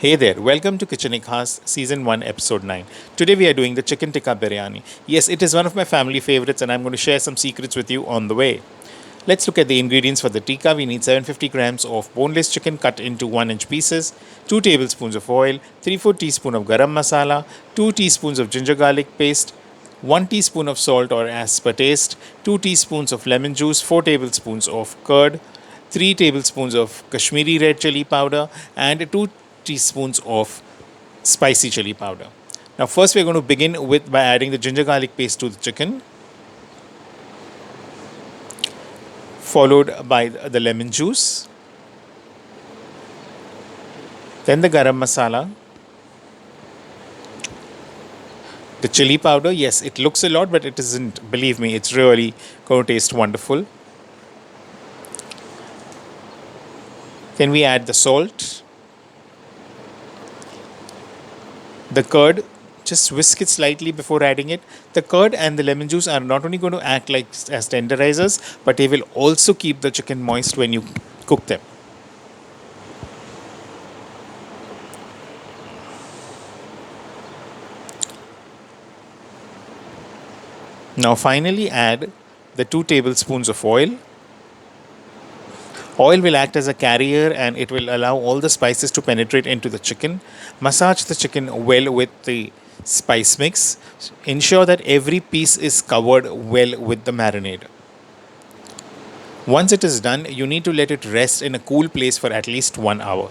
Hey there, welcome to Kitchen Khas Season 1, Episode 9. Today we are doing the chicken tikka biryani. Yes, it is one of my family favorites, and I'm going to share some secrets with you on the way. Let's look at the ingredients for the tikka. We need 750 grams of boneless chicken cut into 1 inch pieces, 2 tablespoons of oil, 3/4 teaspoon of garam masala, 2 teaspoons of ginger garlic paste, 1 teaspoon of salt or as per taste, 2 teaspoons of lemon juice, 4 tablespoons of curd, 3 tablespoons of Kashmiri red chili powder, and 2 teaspoons of spicy chili powder. Now, first, we're going to begin with by adding the ginger garlic paste to the chicken, followed by the lemon juice, then the garam masala, the chili powder. Yes, it looks a lot, but it isn't. Believe me, it's really going to taste wonderful. Then we add the salt, the curd. Just whisk it slightly before adding it. The curd and the lemon juice are not only going to act like as tenderizers, but they will also keep the chicken moist when you cook them. Now, finally, add the 2 tablespoons of oil. Oil will act as a carrier and it will allow all the spices to penetrate into the chicken. Massage the chicken well with the spice mix. Ensure that every piece is covered well with the marinade. Once it is done, you need to let it rest in a cool place for at least 1 hour.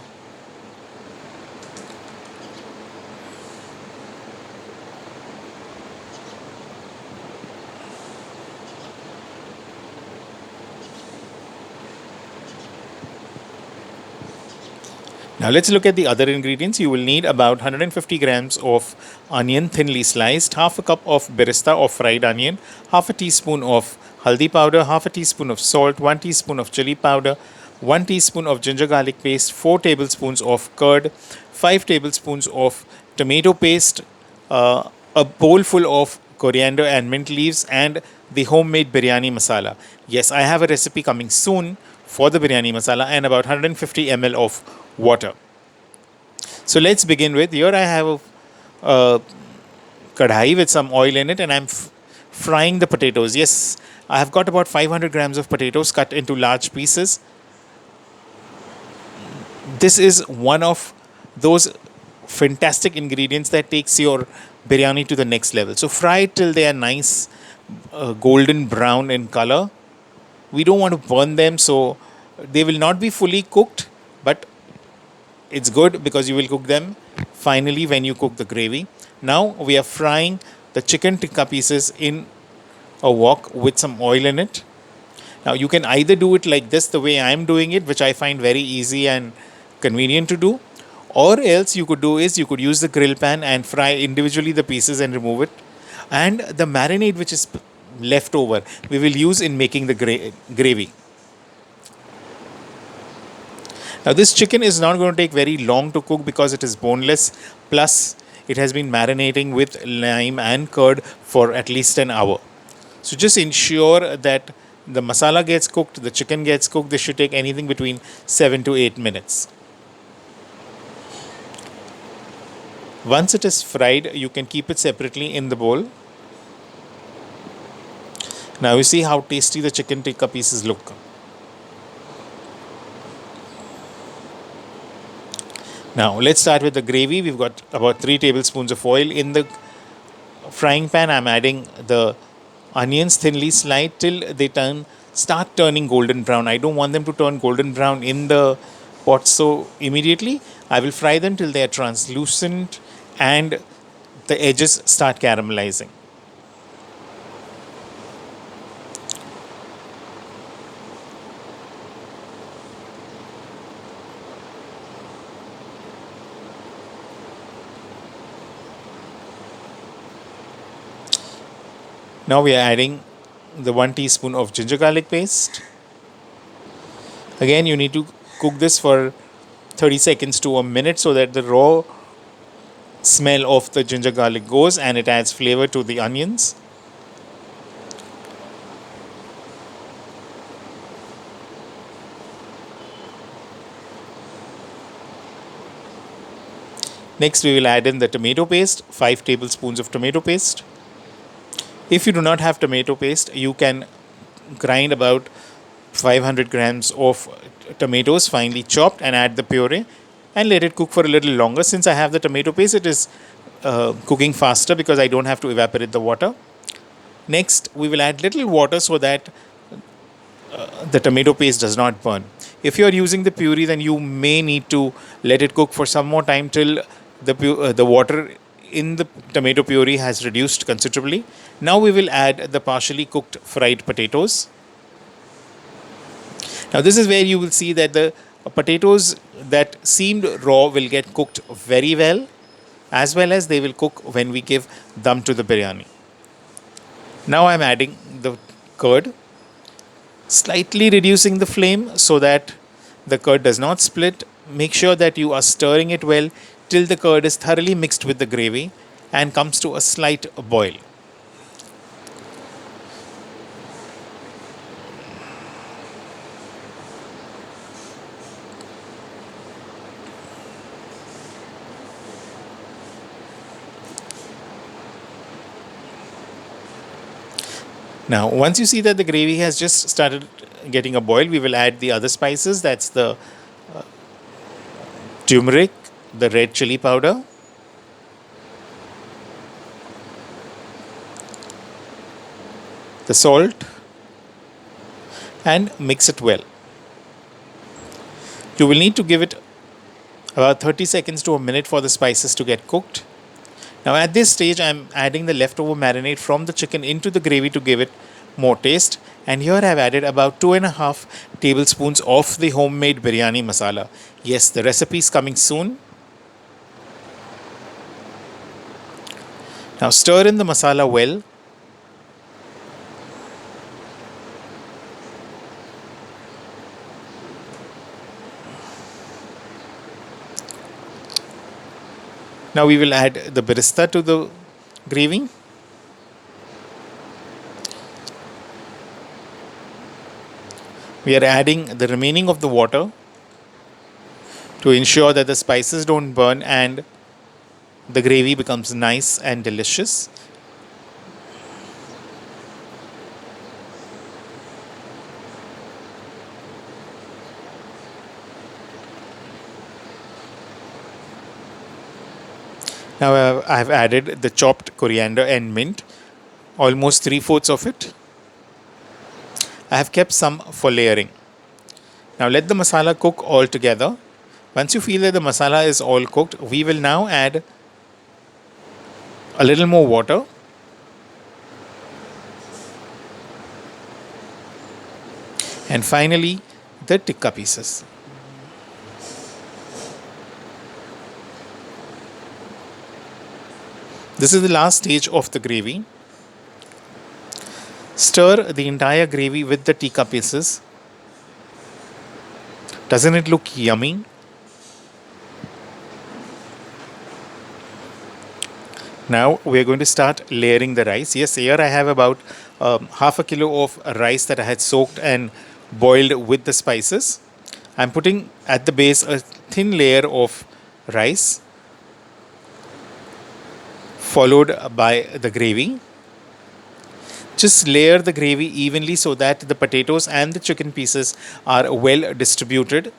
Now let's look at the other ingredients. You will need about 150 grams of onion thinly sliced, half a cup of birista or fried onion, half a teaspoon of haldi powder, half a teaspoon of salt, 1 teaspoon of chili powder, 1 teaspoon of ginger garlic paste, 4 tablespoons of curd, 5 tablespoons of tomato paste, a bowl full of coriander and mint leaves, and the homemade biryani masala. Yes, I have a recipe coming soon for the biryani masala and about 150 ml of water. So let's begin with here. I have a kadhai with some oil in it, and I'm frying the potatoes. Yes, I have got about 500 grams of potatoes cut into large pieces. This is one of those fantastic ingredients that takes your biryani to the next level. So fry it till they are nice golden brown in color. We don't want to burn them, so they will not be fully cooked, but it's good because you will cook them finally when you cook the gravy. Now we are frying the chicken tikka pieces in a wok with some oil in it. Now you can either do it like this, the way I'm doing it, which I find very easy and convenient to do, or else you could do is you could use the grill pan and fry individually the pieces and remove it. And the marinade which is left over, we will use in making the gravy. Now, this chicken is not going to take very long to cook because it is boneless, plus, it has been marinating with lime and curd for at least an hour. So, just ensure that the masala gets cooked, the chicken gets cooked. This should take anything between 7 to 8 minutes. Once it is fried, you can keep it separately in the bowl. Now, you see how tasty the chicken tikka pieces look. Now, let's start with the gravy. We've got about 3 tablespoons of oil in the frying pan. I'm adding the onions thinly sliced till they start turning golden brown. I don't want them to turn golden brown in the pot so immediately. I will fry them till they are translucent and the edges start caramelizing. Now we are adding the 1 teaspoon of ginger garlic paste. Again, you need to cook this for 30 seconds to a minute so that the raw smell of the ginger garlic goes and it adds flavor to the onions. Next, we will add in the tomato paste, 5 tablespoons of tomato paste. If you do not have tomato paste, you can grind about 500 grams of tomatoes finely chopped and add the puree and let it cook for a little longer. Since I have the tomato paste, it is cooking faster because I don't have to evaporate the water. Next, we will add little water so that the tomato paste does not burn. If you are using the puree, then you may need to let it cook for some more time till the water in the tomato puree has reduced considerably. Now we will add the partially cooked fried potatoes. Now this is where you will see that the potatoes that seemed raw will get cooked very well as they will cook when we give dum to the biryani. Now I am adding the curd, slightly reducing the flame so that the curd does not split. Make sure that you are stirring it well till the curd is thoroughly mixed with the gravy and comes to a slight boil. Now, once you see that the gravy has just started getting a boil, we will add the other spices. That's the turmeric, the red chili powder, the salt, and mix it well. You will need to give it about 30 seconds to a minute for the spices to get cooked. Now, at this stage, I'm adding the leftover marinade from the chicken into the gravy to give it more taste. And here I've added about 2.5 tablespoons of the homemade biryani masala. Yes, the recipe is coming soon. Now, stir in the masala well. Now we will add the birista to the gravy. We are adding the remaining of the water to ensure that the spices don't burn and the gravy becomes nice and delicious. Now I've added the chopped coriander and mint, almost 3/4 of it. I have kept some for layering. Now let the masala cook all together. Once you feel that the masala is all cooked, we will now add a little more water. And finally, the tikka pieces. This is the last stage of the gravy. Stir the entire gravy with the tikka pieces. Doesn't it look yummy? Now we are going to start layering the rice. Yes, here I have about half a kilo of rice that I had soaked and boiled with the spices. I'm putting at the base a thin layer of rice, followed by the gravy. Just layer the gravy evenly so that the potatoes and the chicken pieces are well distributed.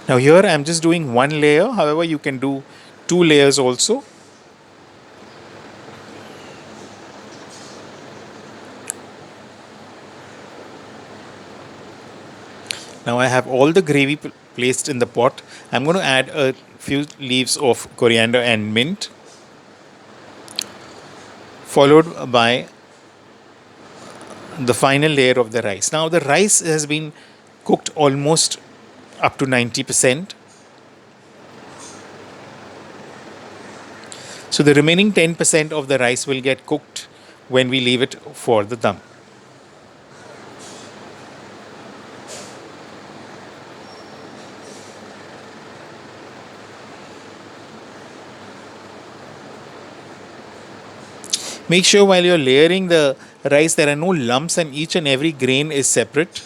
Now here I am just doing one layer. However, you can do 2 layers also. Now I have all the gravy placed in the pot. I'm going to add a few leaves of coriander and mint, followed by the final layer of the rice. Now the rice has been cooked almost up to 90%. So the remaining 10% of the rice will get cooked when we leave it for the dum. Make sure while you're layering the rice there are no lumps and each and every grain is separate.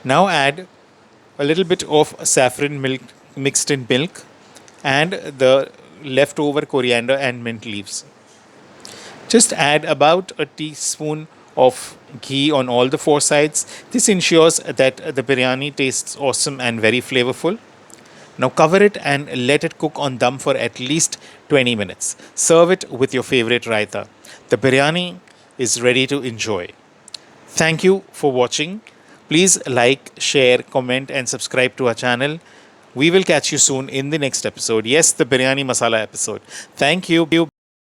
Now add a little bit of saffron milk mixed in milk and the leftover coriander and mint leaves. Just add about a teaspoon of ghee on all the four sides. This ensures that the biryani tastes awesome and very flavorful. Now cover it and let it cook on dum for at least 20 minutes. Serve it with your favorite raita. The biryani is ready to enjoy. Thank you for watching. Please like, share, comment, and subscribe to our channel. We will catch you soon in the next episode. Yes, the biryani masala episode. Thank you.